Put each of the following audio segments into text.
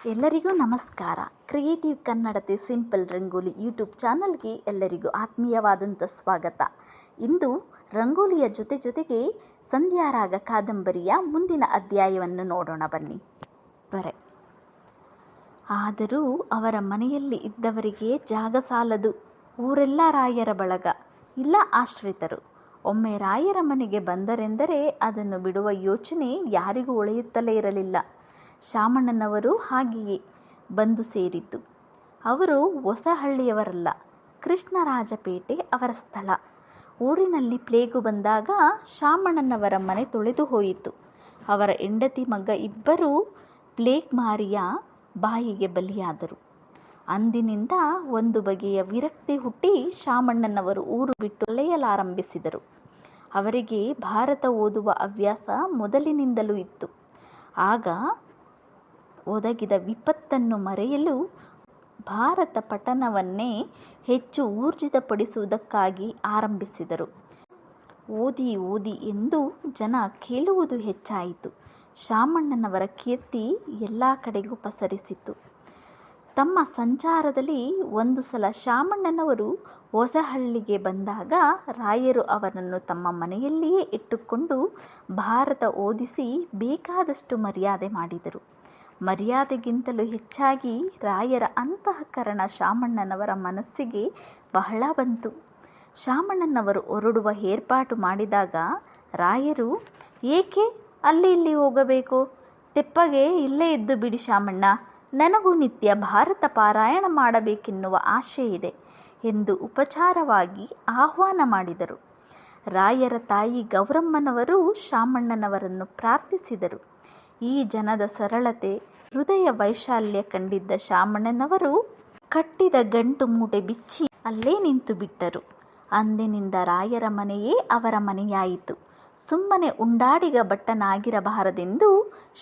ಎಲ್ಲರಿಗೂ ನಮಸ್ಕಾರ. Creative ಕನ್ನಡತೆ simple rangoli YouTube ಚಾನಲ್ಗೆ ಎಲ್ಲರಿಗೂ ಆತ್ಮೀಯವಾದಂಥ ಸ್ವಾಗತ. ಇಂದು ರಂಗೋಲಿಯ ಜೊತೆಗೆ ಸಂಧ್ಯಾರಾಗ ಕಾದಂಬರಿಯ ಮುಂದಿನ ಅಧ್ಯಾಯವನ್ನು ನೋಡೋಣ ಬನ್ನಿ. ಆದರೂ ಅವರ ಮನೆಯಲ್ಲಿ ಇದ್ದವರಿಗೆ ಜಾಗ ಸಾಲದು. ಊರೆಲ್ಲ ರಾಯರ ಬಳಗ, ಇಲ್ಲ ಆಶ್ರಿತರು. ಒಮ್ಮೆ ರಾಯರ ಮನೆಗೆ ಬಂದರೆಂದರೆ ಅದನ್ನು ಬಿಡುವ ಯೋಚನೆ ಯಾರಿಗೂ ಉಳಿಯುತ್ತಲೇ ಇರಲಿಲ್ಲ. ಶಾಮಣ್ಣನವರು ಹಾಗೆಯೇ ಬಂದು ಸೇರಿದ್ದು. ಅವರು ಹೊಸಹಳ್ಳಿಯವರಲ್ಲ, ಕೃಷ್ಣರಾಜಪೇಟೆ ಅವರ ಸ್ಥಳ. ಊರಿನಲ್ಲಿ ಪ್ಲೇಗು ಬಂದಾಗ ಶಾಮಣ್ಣನವರ ಮನೆ ತೊಳೆದು ಹೋಯಿತು. ಅವರ ಹೆಂಡತಿ ಮಗ ಇಬ್ಬರೂ ಪ್ಲೇಗ್ ಮಾರಿಯ ಬಾಯಿಗೆ ಬಲಿಯಾದರು. ಅಂದಿನಿಂದ ಒಂದು ಬಗೆಯ ವಿರಕ್ತಿ ಹುಟ್ಟಿ ಶಾಮಣ್ಣನವರು ಊರು ಬಿಟ್ಟು ಅಲೆಯಲಾರಂಭಿಸಿದರು. ಅವರಿಗೆ ಭಾರತ ಓದುವ ಹವ್ಯಾಸ ಮೊದಲಿನಿಂದಲೂ ಇತ್ತು. ಆಗ ಒದಗಿದ ವಿಪತ್ತನ್ನು ಮರೆಯಲು ಭಾರತ ಪಠಣವನ್ನೇ ಹೆಚ್ಚು ಊರ್ಜಿತಪಡಿಸುವುದಕ್ಕಾಗಿ ಆರಂಭಿಸಿದರು. ಓದಿ ಓದಿ ಎಂದು ಜನ ಕೇಳುವುದು ಹೆಚ್ಚಾಯಿತು. ಶಾಮಣ್ಣನವರ ಕೀರ್ತಿ ಎಲ್ಲ ಕಡೆಗೂ ಪಸರಿಸಿತು. ತಮ್ಮ ಸಂಚಾರದಲ್ಲಿ ಒಂದು ಸಲ ಶಾಮಣ್ಣನವರು ಹೊಸಹಳ್ಳಿಗೆ ಬಂದಾಗ ರಾಯರು ಅವರನ್ನು ತಮ್ಮ ಮನೆಯಲ್ಲಿಯೇ ಇಟ್ಟುಕೊಂಡು ಭಾರತ ಓದಿಸಿ ಬೇಕಾದಷ್ಟು ಮರ್ಯಾದೆ ಮಾಡಿದರು. ಮರ್ಯಾದೆಗಿಂತಲೂ ಹೆಚ್ಚಾಗಿ ರಾಯರ ಅಂತಃಕರಣ ಶಾಮಣ್ಣನವರ ಮನಸ್ಸಿಗೆ ಬಹಳ ಬಂತು. ಶಾಮಣ್ಣನವರು ಹೊರಡುವ ಏರ್ಪಾಟು ಮಾಡಿದಾಗ ರಾಯರು, ಏಕೆ ಅಲ್ಲಿ ಇಲ್ಲಿ ಹೋಗಬೇಕು? ತೆಪ್ಪಗೆ ಇಲ್ಲೇ ಇದ್ದು ಬಿಡಿ ಶಾಮಣ್ಣ, ನನಗೂ ನಿತ್ಯ ಭಾರತ ಪಾರಾಯಣ ಮಾಡಬೇಕೆನ್ನುವ ಆಶೆ ಇದೆ ಎಂದು ಉಪಚಾರವಾಗಿ ಆಹ್ವಾನ ಮಾಡಿದರು. ರಾಯರ ತಾಯಿ ಗೌರಮ್ಮನವರು ಶಾಮಣ್ಣನವರನ್ನು ಪ್ರಾರ್ಥಿಸಿದರು. ಈ ಜನದ ಸರಳತೆ, ಹೃದಯ ವೈಶಾಲ್ಯ ಕಂಡಿದ್ದ ಶಾಮಣ್ಣನವರು ಕಟ್ಟಿದ ಗಂಟು ಮೂಟೆ ಬಿಚ್ಚಿ ಅಲ್ಲೇ ನಿಂತು ಬಿಟ್ಟರು. ಅಂದಿನಿಂದ ರಾಯರ ಮನೆಯೇ ಅವರ ಮನೆಯಾಯಿತು. ಸುಮ್ಮನೆ ಉಂಡಾಡಿಗ ಭಟ್ಟನಾಗಿರಬಾರದೆಂದು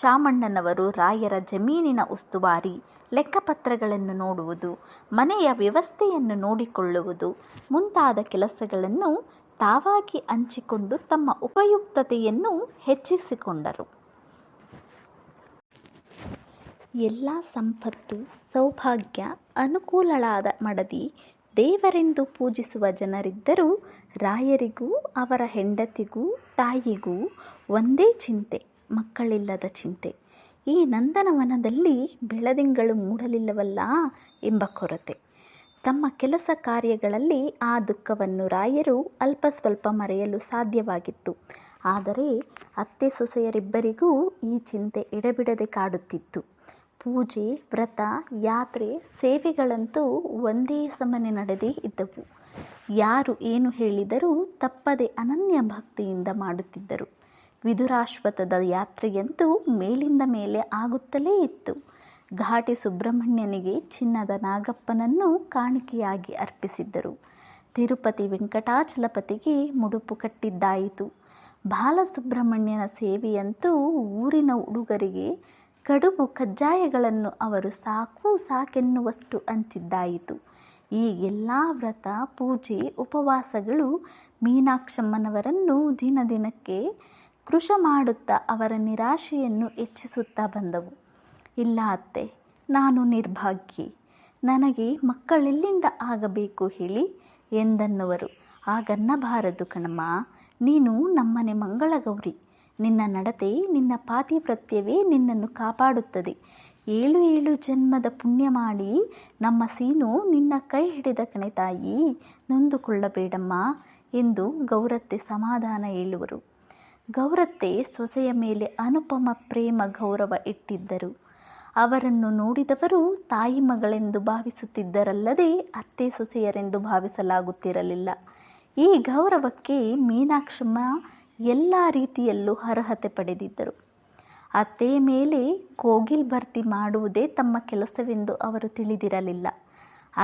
ಶಾಮಣ್ಣನವರು ರಾಯರ ಜಮೀನಿನ ಉಸ್ತುವಾರಿ, ಲೆಕ್ಕಪತ್ರಗಳನ್ನು ನೋಡುವುದು, ಮನೆಯ ವ್ಯವಸ್ಥೆಯನ್ನು ನೋಡಿಕೊಳ್ಳುವುದು ಮುಂತಾದ ಕೆಲಸಗಳನ್ನು ತಾವಾಗಿ ಹಂಚಿಕೊಂಡು ತಮ್ಮ ಉಪಯುಕ್ತತೆಯನ್ನು ಹೆಚ್ಚಿಸಿಕೊಂಡರು. ಎಲ್ಲ ಸಂಪತ್ತು, ಸೌಭಾಗ್ಯ, ಅನುಕೂಲಳಾದ ಮಡದಿ, ದೇವರೆಂದು ಪೂಜಿಸುವ ಜನರಿದ್ದರೂ ರಾಯರಿಗೂ ಅವರ ಹೆಂಡತಿಗೂ ತಾಯಿಗೂ ಒಂದೇ ಚಿಂತೆ, ಮಕ್ಕಳಿಲ್ಲದ ಚಿಂತೆ. ಈ ನಂದನವನದಲ್ಲಿ ಬೆಳದಿಂಗಳು ಮೂಡಲಿಲ್ಲವಲ್ಲ ಎಂಬ ಕೊರತೆ. ತಮ್ಮ ಕೆಲಸ ಕಾರ್ಯಗಳಲ್ಲಿ ಆ ದುಃಖವನ್ನು ರಾಯರು ಅಲ್ಪ ಸ್ವಲ್ಪ ಮರೆಯಲು ಸಾಧ್ಯವಾಗಿತ್ತು. ಆದರೆ ಅತ್ತೆ ಸೊಸೆಯರಿಬ್ಬರಿಗೂ ಈ ಚಿಂತೆ ಎಡೆಬಿಡದೆ ಕಾಡುತ್ತಿತ್ತು. ಪೂಜೆ, ವ್ರತ, ಯಾತ್ರೆ, ಸೇವೆಗಳಂತೂ ಒಂದೇ ಸಮನೆ ನಡೆದೇ ಇದ್ದವು. ಯಾರು ಏನು ಹೇಳಿದರೂ ತಪ್ಪದೆ ಅನನ್ಯ ಭಕ್ತಿಯಿಂದ ಮಾಡುತ್ತಿದ್ದರು. ವಿದುರಾಶ್ವತ್ಥದ ಯಾತ್ರೆಯಂತೂ ಮೇಲಿಂದ ಮೇಲೆ ಆಗುತ್ತಲೇ ಇತ್ತು. ಘಾಟಿ ಸುಬ್ರಹ್ಮಣ್ಯನಿಗೆ ಚಿನ್ನದ ನಾಗಪ್ಪನನ್ನು ಕಾಣಿಕೆಯಾಗಿ ಅರ್ಪಿಸಿದ್ದರು. ತಿರುಪತಿ ವೆಂಕಟಾಚಲಪತಿಗೆ ಮುಡುಪು ಕಟ್ಟಿದ್ದಾಯಿತು. ಬಾಲಸುಬ್ರಹ್ಮಣ್ಯನ ಸೇವೆಯಂತೂ ಊರಿನ ಹುಡುಗರಿಗೆ ಕಡುಬು ಕಜ್ಜಾಯಗಳನ್ನು ಅವರು ಸಾಕೆನ್ನುವಷ್ಟು ಹಂಚಿದ್ದಾಯಿತು. ಈ ಎಲ್ಲ ವ್ರತ, ಪೂಜೆ, ಉಪವಾಸಗಳು ಮೀನಾಕ್ಷಮ್ಮನವರನ್ನು ದಿನಕ್ಕೆ ಕೃಶ ಮಾಡುತ್ತಾ ಅವರ ನಿರಾಶೆಯನ್ನು ಹೆಚ್ಚಿಸುತ್ತಾ ಬಂದವು. ಇಲ್ಲ ಅತ್ತೆ, ನಾನು ನಿರ್ಭಾಗ್ಯೆ, ನನಗೆ ಮಕ್ಕಳೆಲ್ಲಿಂದ ಆಗಬೇಕು ಹೇಳಿ ಎಂದನ್ನುವರು. ಹಾಗನ್ನಬಾರದು ಕಣಮ್ಮ, ನೀನು ನಮ್ಮನೆ ಮಂಗಳಗೌರಿ. ನಿನ್ನ ನಡತೆ, ನಿನ್ನ ಪಾತಿವ್ರತ್ಯವೇ ನಿನ್ನನ್ನು ಕಾಪಾಡುತ್ತದೆ. 7 ಜನ್ಮದ ಪುಣ್ಯ ಮಾಡಿ ನಮ್ಮ ಸೀನು ನಿನ್ನ ಕೈ ಹಿಡಿದ ಕಣೆ ತಾಯಿ, ನೊಂದುಕೊಳ್ಳಬೇಡಮ್ಮ ಎಂದು ಗೌರತ್ತೆ ಸಮಾಧಾನ ಹೇಳುವರು. ಗೌರತ್ತೆ ಸೊಸೆಯ ಮೇಲೆ ಅನುಪಮ ಪ್ರೇಮ ಗೌರವ ಇಟ್ಟಿದ್ದರು. ಅವರನ್ನು ನೋಡಿದವರು ತಾಯಿ ಮಗಳೆಂದು ಭಾವಿಸುತ್ತಿದ್ದರಲ್ಲದೆ ಅತ್ತೆ ಸೊಸೆಯರೆಂದು ಭಾವಿಸಲಾಗುತ್ತಿರಲಿಲ್ಲ. ಈ ಗೌರವಕ್ಕೆ ಮೀನಾಕ್ಷಮ್ಮ ಎಲ್ಲ ರೀತಿಯಲ್ಲೂ ಅರ್ಹತೆ ಪಡೆದಿದ್ದರು. ಅತ್ತೆಯ ಮೇಲೆ ಕೋಗಿಲ್ ಭರ್ತಿ ಮಾಡುವುದೇ ತಮ್ಮ ಕೆಲಸವೆಂದು ಅವರು ತಿಳಿದಿರಲಿಲ್ಲ.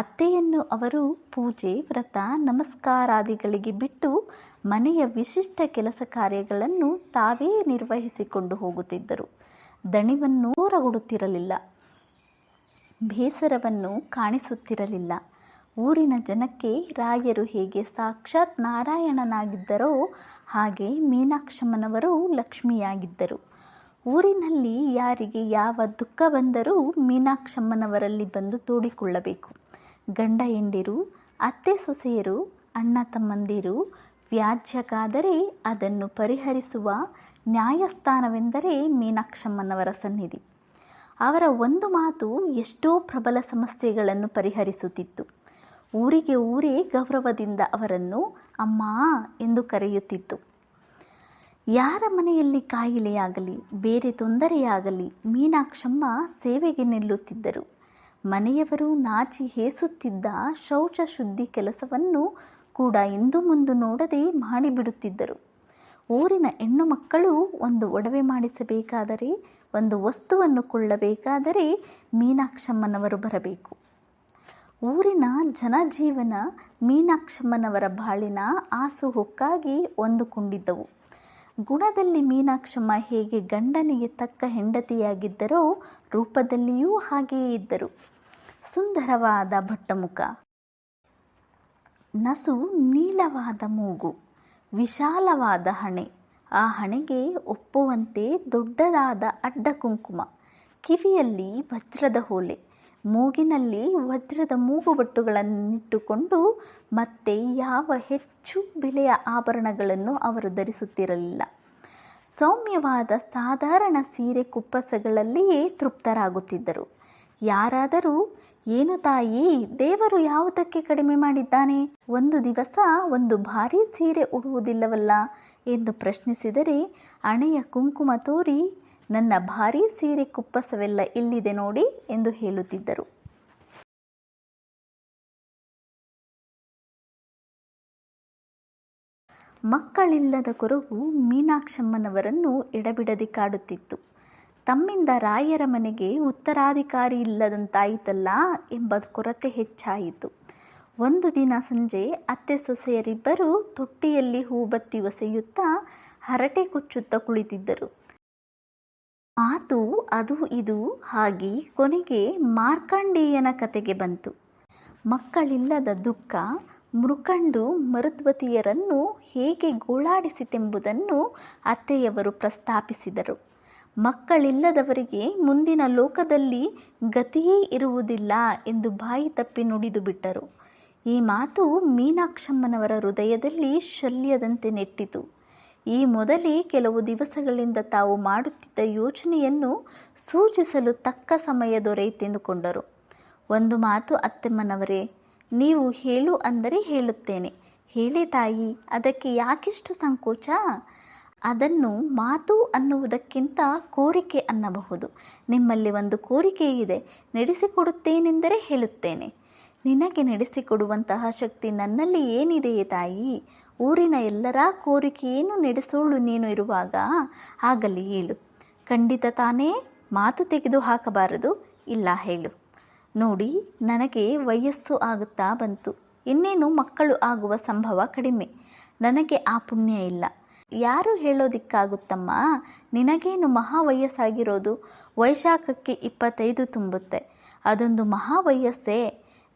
ಅತ್ತೆಯನ್ನು ಅವರು ಪೂಜೆ, ವ್ರತ, ನಮಸ್ಕಾರಾದಿಗಳಿಗೆ ಬಿಟ್ಟು ಮನೆಯ ವಿಶಿಷ್ಟ ಕೆಲಸ ಕಾರ್ಯಗಳನ್ನು ತಾವೇ ನಿರ್ವಹಿಸಿಕೊಂಡು ಹೋಗುತ್ತಿದ್ದರು. ದಣಿವನ್ನು ಹೊರಗೊಡುತ್ತಿರಲಿಲ್ಲ, ಬೇಸರವನ್ನು ಕಾಣಿಸುತ್ತಿರಲಿಲ್ಲ. ಊರಿನ ಜನಕ್ಕೆ ರಾಯರು ಹೇಗೆ ಸಾಕ್ಷಾತ್ ನಾರಾಯಣನಾಗಿದ್ದರೋ ಹಾಗೆ ಮೀನಾಕ್ಷಮ್ಮನವರು ಲಕ್ಷ್ಮಿಯಾಗಿದ್ದರು. ಊರಿನಲ್ಲಿ ಯಾರಿಗೆ ಯಾವ ದುಃಖ ಬಂದರೂ ಮೀನಾಕ್ಷಮ್ಮನವರಲ್ಲಿ ಬಂದು ತೋಡಿಕೊಳ್ಳಬೇಕು. ಗಂಡ ಹೆಂಡಿರು, ಅತ್ತೆ ಸೊಸೆಯರು, ಅಣ್ಣ ತಮ್ಮಂದಿರು ವ್ಯಾಜ್ಯಕ್ಕಾದರೆ ಅದನ್ನು ಪರಿಹರಿಸುವ ನ್ಯಾಯಸ್ಥಾನವೆಂದರೆ ಮೀನಾಕ್ಷಮ್ಮನವರ ಸನ್ನಿಧಿ. ಅವರ ಒಂದು ಮಾತು ಎಷ್ಟೋ ಪ್ರಬಲ ಸಮಸ್ಯೆಗಳನ್ನು ಪರಿಹರಿಸುತ್ತಿತ್ತು. ಊರಿಗೆ ಊರೇ ಗೌರವದಿಂದ ಅವರನ್ನು ಅಮ್ಮ ಎಂದು ಕರೆಯುತ್ತಿತ್ತು. ಯಾರ ಮನೆಯಲ್ಲಿ ಕಾಯಿಲೆಯಾಗಲಿ ಬೇರೆ ತೊಂದರೆಯಾಗಲಿ ಮೀನಾಕ್ಷಮ್ಮ ಸೇವೆಗೆ ನಿಲ್ಲುತ್ತಿದ್ದರು. ಮನೆಯವರು ನಾಚಿ ಹೇಸುತ್ತಿದ್ದ ಶೌಚ ಶುದ್ಧಿ ಕೆಲಸವನ್ನು ಕೂಡ ಹಿಂದು ಮುಂದು ನೋಡದೆ ಮಾಡಿಬಿಡುತ್ತಿದ್ದರು. ಊರಿನ ಹೆಣ್ಣು ಮಕ್ಕಳು ಒಂದು ಒಡವೆ ಮಾಡಿಸಬೇಕಾದರೆ, ಒಂದು ವಸ್ತುವನ್ನು ಕೊಳ್ಳಬೇಕಾದರೆ ಮೀನಾಕ್ಷಮ್ಮನವರು ಬರಬೇಕು. ಊರಿನ ಜನಜೀವನ ಮೀನಾಕ್ಷಮ್ಮನವರ ಬಾಳಿನ ಹಾಸುಹೊಕ್ಕಾಗಿ ಹೊಂದಿಕೊಂಡಿದ್ದವು. ಗುಣದಲ್ಲಿ ಮೀನಾಕ್ಷಮ್ಮ ಹೇಗೆ ಗಂಡನಿಗೆ ತಕ್ಕ ಹೆಂಡತಿಯಾಗಿದ್ದರೋ ರೂಪದಲ್ಲಿಯೂ ಹಾಗೆಯೇ ಇದ್ದರು. ಸುಂದರವಾದ ಬಟ್ಟಮುಖ, ನಸು ನೀಳವಾದ ಮೂಗು, ವಿಶಾಲವಾದ ಹಣೆ, ಆ ಹಣೆಗೆ ಒಪ್ಪುವಂತೆ ದೊಡ್ಡದಾದ ಅಡ್ಡ ಕುಂಕುಮ, ಕಿವಿಯಲ್ಲಿ ವಜ್ರದ ಓಲೆ, ಮೂಗಿನಲ್ಲಿ ವಜ್ರದ ಮೂಗುಬಟ್ಟುಗಳನ್ನಿಟ್ಟುಕೊಂಡು ಮತ್ತೆ ಯಾವ ಹೆಚ್ಚು ಬೆಲೆಯ ಆಭರಣಗಳನ್ನು ಅವರು ಧರಿಸುತ್ತಿರಲಿಲ್ಲ. ಸೌಮ್ಯವಾದ ಸಾಧಾರಣ ಸೀರೆ ಕುಪ್ಪಸಗಳಲ್ಲಿಯೇ ತೃಪ್ತರಾಗುತ್ತಿದ್ದರು. ಯಾರಾದರೂ ಏನು ತಾಯಿ, ದೇವರು ಯಾವುದಕ್ಕೆ ಕಡಿಮೆ ಮಾಡಿದ್ದಾನೆ, ಒಂದು ದಿವಸ ಒಂದು ಭಾರೀ ಸೀರೆ ಉಡುವುದಿಲ್ಲವಲ್ಲ ಎಂದು ಪ್ರಶ್ನಿಸಿದರೆ ಹಣೆಯ ಕುಂಕುಮ ತೋರಿ ನನ್ನ ಭಾರೀ ಸೀರೆ ಕುಪ್ಪಸವೆಲ್ಲ ಎಲ್ಲಿದೆ ನೋಡಿ ಎಂದು ಹೇಳುತ್ತಿದ್ದರು. ಮಕ್ಕಳಿಲ್ಲದ ಕೊರಗು ಮೀನಾಕ್ಷಮ್ಮನವರನ್ನು ಎಡಬಿಡದೆ ಕಾಡುತ್ತಿತ್ತು. ತಮ್ಮಿಂದ ರಾಯರ ಮನೆಗೆ ಉತ್ತರಾಧಿಕಾರಿ ಇಲ್ಲದಂತಾಯಿತಲ್ಲ ಎಂಬ ಕೊರತೆ ಹೆಚ್ಚಾಯಿತು. ಒಂದು ದಿನ ಸಂಜೆ ಅತ್ತೆ ಸೊಸೆಯರಿಬ್ಬರು ತೊಟ್ಟಿಯಲ್ಲಿ ಹೂಬತ್ತಿ ಒಸೆಯುತ್ತಾ ಹರಟೆ ಕೊಚ್ಚುತ್ತಾ ಕುಳಿತಿದ್ದರು. ಮಾತು ಅದು ಇದು ಆಗಿ ಕೊನೆಗೆ ಮಾರ್ಕಂಡೇಯನ ಕತೆಗೆ ಬಂತು. ಮಕ್ಕಳಿಲ್ಲದ ದುಃಖ ಮೃಕಂಡು ಮರುದ್ವತಿಯರನ್ನು ಹೇಗೆ ಗೋಳಾಡಿಸಿತೆಂಬುದನ್ನು ಅತ್ತೆಯವರು ಪ್ರಸ್ತಾಪಿಸಿದರು. ಮಕ್ಕಳಿಲ್ಲದವರಿಗೆ ಮುಂದಿನ ಲೋಕದಲ್ಲಿ ಗತಿಯೇ ಇರುವುದಿಲ್ಲ ಎಂದು ಬಾಯಿ ತಪ್ಪಿ ನುಡಿದು ಬಿಟ್ಟರು. ಈ ಮಾತು ಮೀನಾಕ್ಷಮ್ಮನವರ ಹೃದಯದಲ್ಲಿ ಶಲ್ಯದಂತೆ ನೆಟ್ಟಿತು. ಈ ಮೊದಲೇ ಕೆಲವು ದಿವಸಗಳಿಂದ ತಾವು ಮಾಡುತ್ತಿದ್ದ ಯೋಚನೆಯನ್ನು ಸೂಚಿಸಲು ತಕ್ಕ ಸಮಯ ದೊರೆಯಿತೆಂದುಕೊಂಡರು. ಒಂದು ಮಾತು ಅತ್ತೆಮ್ಮನವರೇ, ನೀವು ಹೇಳು ಅಂದರೆ ಹೇಳುತ್ತೇನೆ. ಹೇಳಿ ತಾಯಿ, ಅದಕ್ಕೆ ಯಾಕಿಷ್ಟು ಸಂಕೋಚ? ಅದನ್ನು ಮಾತು ಅನ್ನುವುದಕ್ಕಿಂತ ಕೋರಿಕೆ ಅನ್ನಬಹುದು. ನಿಮ್ಮಲ್ಲಿ ಒಂದು ಕೋರಿಕೆ ಇದೆ, ನಡೆಸಿಕೊಡುತ್ತೇನೆಂದರೆ ಹೇಳುತ್ತೇನೆ. ನಿನಗೆ ನಡೆಸಿಕೊಡುವಂತಹ ಶಕ್ತಿ ನನ್ನಲ್ಲಿ ಏನಿದೆಯೇ ತಾಯಿ? ಊರಿನ ಎಲ್ಲರ ಕೋರಿಕೆಯನ್ನು ನಡೆಸೋಳು ನೀನು ಇರುವಾಗ ಆಗಲಿ ಹೇಳು. ಖಂಡಿತ ತಾನೇ, ಮಾತು ತೆಗೆದು ಹಾಕಬಾರದು. ಇಲ್ಲ ಹೇಳು. ನೋಡಿ, ನನಗೆ ವಯಸ್ಸು ಆಗುತ್ತಾ ಬಂತು. ಇನ್ನೇನು ಮಕ್ಕಳು ಆಗುವ ಸಂಭವ ಕಡಿಮೆ. ನನಗೆ ಆ ಪುಣ್ಯ ಇಲ್ಲ. ಯಾರು ಹೇಳೋದಿಕ್ಕಾಗುತ್ತಮ್ಮ? ನಿನಗೇನು ಮಹಾ ವಯಸ್ಸಾಗಿರೋದು? ವೈಶಾಖಕ್ಕೆ 25 ತುಂಬುತ್ತೆ. ಅದೊಂದು ಮಹಾ ವಯಸ್ಸೇ.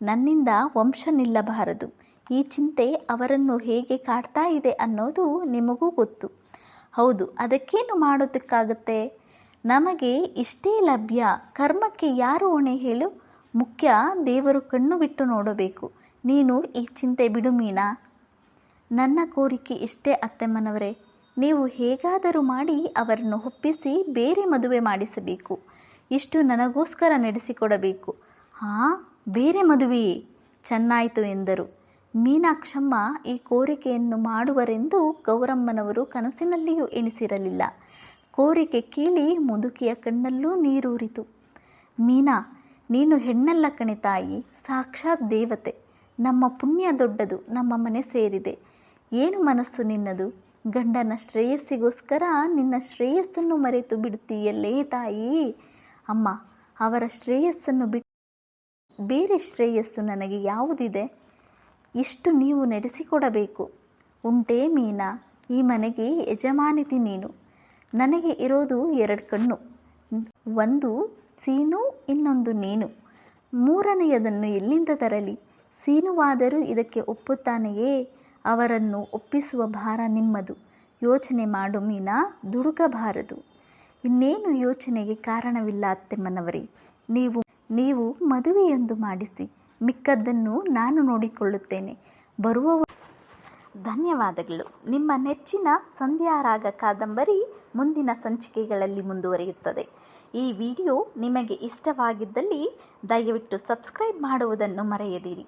ನನ್ನಿಂದ ವಂಶ ನಿಲ್ಲಬಾರದು. ಈ ಚಿಂತೆ ಅವರನ್ನು ಹೇಗೆ ಕಾಡ್ತಾ ಇದೆ ಅನ್ನೋದು ನಿಮಗೂ ಗೊತ್ತು. ಹೌದು, ಅದಕ್ಕೇನು ಮಾಡೋದಕ್ಕಾಗತ್ತೆ? ನಮಗೆ ಇಷ್ಟೇ ಲಭ್ಯ. ಕರ್ಮಕ್ಕೆ ಯಾರು ಹೊಣೆ ಹೇಳು? ಮುಖ್ಯ ದೇವರು ಕಣ್ಣು ಬಿಟ್ಟು ನೋಡಬೇಕು. ನೀನು ಈ ಚಿಂತೆ ಬಿಡು ಮೀನಾ. ನನ್ನ ಕೋರಿಕೆ ಇಷ್ಟೇ ಅತ್ತೆಮ್ಮನವರೇ, ನೀವು ಹೇಗಾದರೂ ಮಾಡಿ ಅವರನ್ನು ಒಪ್ಪಿಸಿ ಬೇರೆ ಮದುವೆ ಮಾಡಿಸಬೇಕು. ಇಷ್ಟು ನನಗೋಸ್ಕರ ನಡೆಸಿಕೊಡಬೇಕು. ಹಾಂ, ಬೇರೆ ಮದುವೆಯೇ? ಚೆನ್ನಾಯಿತು ಎಂದರು. ಮೀನಾಕ್ಷಮ್ಮ ಈ ಕೋರಿಕೆಯನ್ನು ಮಾಡುವರೆಂದು ಗೌರಮ್ಮನವರು ಕನಸಿನಲ್ಲಿಯೂ ಎಣಿಸಿರಲಿಲ್ಲ. ಕೋರಿಕೆ ಕೇಳಿ ಮುದುಕಿಯ ಕಣ್ಣಲ್ಲೂ ನೀರೂರಿತು. ಮೀನಾ, ನೀನು ಹೆಣ್ಣಲ್ಲ ಕಣೆ ತಾಯಿ, ಸಾಕ್ಷಾತ್ ದೇವತೆ. ನಮ್ಮ ಪುಣ್ಯ ದೊಡ್ಡದು, ನಮ್ಮ ಮನೆ ಸೇರಿದೆ. ಏನು ಮನಸ್ಸು ನಿನ್ನದು? ಗಂಡನ ಶ್ರೇಯಸ್ಸಿಗೋಸ್ಕರ ನಿನ್ನ ಶ್ರೇಯಸ್ಸನ್ನು ಮರೆತು ಬಿಡುತ್ತೀಯಲ್ಲೇ ತಾಯಿ. ಅಮ್ಮ, ಅವರ ಶ್ರೇಯಸ್ಸನ್ನು ಬಿಟ್ಟು ಬೇರೆ ಶ್ರೇಯಸ್ಸು ನನಗೆ ಯಾವುದಿದೆ? ಇಷ್ಟು ನೀವು ನಡೆಸಿಕೊಡಬೇಕು. ಉಂಟೇ ಮೀನಾ? ಈ ಮನೆಗೆ ಯಜಮಾನಿತಿ ನೀನು. ನನಗೆ ಇರೋದು 2 ಕಣ್ಣು. ಒಂದು ಸೀನು, ಇನ್ನೊಂದು ನೀನು. ಮೂರನೆಯದನ್ನು ಎಲ್ಲಿಂದ ತರಲಿ? ಸೀನುವಾದರೂ ಇದಕ್ಕೆ ಒಪ್ಪುತ್ತಾನೆಯೇ? ಅವರನ್ನು ಒಪ್ಪಿಸುವ ಭಾರ ನಿಮ್ಮದು. ಯೋಚನೆ ಮಾಡು ಮೀನಾ, ದುಡುಕಬಾರದು. ಇನ್ನೇನು ಯೋಚನೆಗೆ ಕಾರಣವಿಲ್ಲ ಅತ್ತೆಮ್ಮನವರೇ. ನೀವು ಮದುವೆಯೊಂದು ಮಾಡಿಸಿ, ಮಿಕ್ಕದ್ದನ್ನು ನಾನು ನೋಡಿಕೊಳ್ಳುತ್ತೇನೆ. ಬರುವ ಧನ್ಯವಾದಗಳು. ನಿಮ್ಮ ನೆಚ್ಚಿನ ಸಂಧ್ಯಾರಾಗ ಕಾದಂಬರಿ ಮುಂದಿನ ಸಂಚಿಕೆಗಳಲ್ಲಿ ಮುಂದುವರಿಯುತ್ತದೆ. ಈ ವಿಡಿಯೋ ನಿಮಗೆ ಇಷ್ಟವಾಗಿದ್ದಲ್ಲಿ ದಯವಿಟ್ಟು ಸಬ್ಸ್ಕ್ರೈಬ್ ಮಾಡುವುದನ್ನು ಮರೆಯದಿರಿ.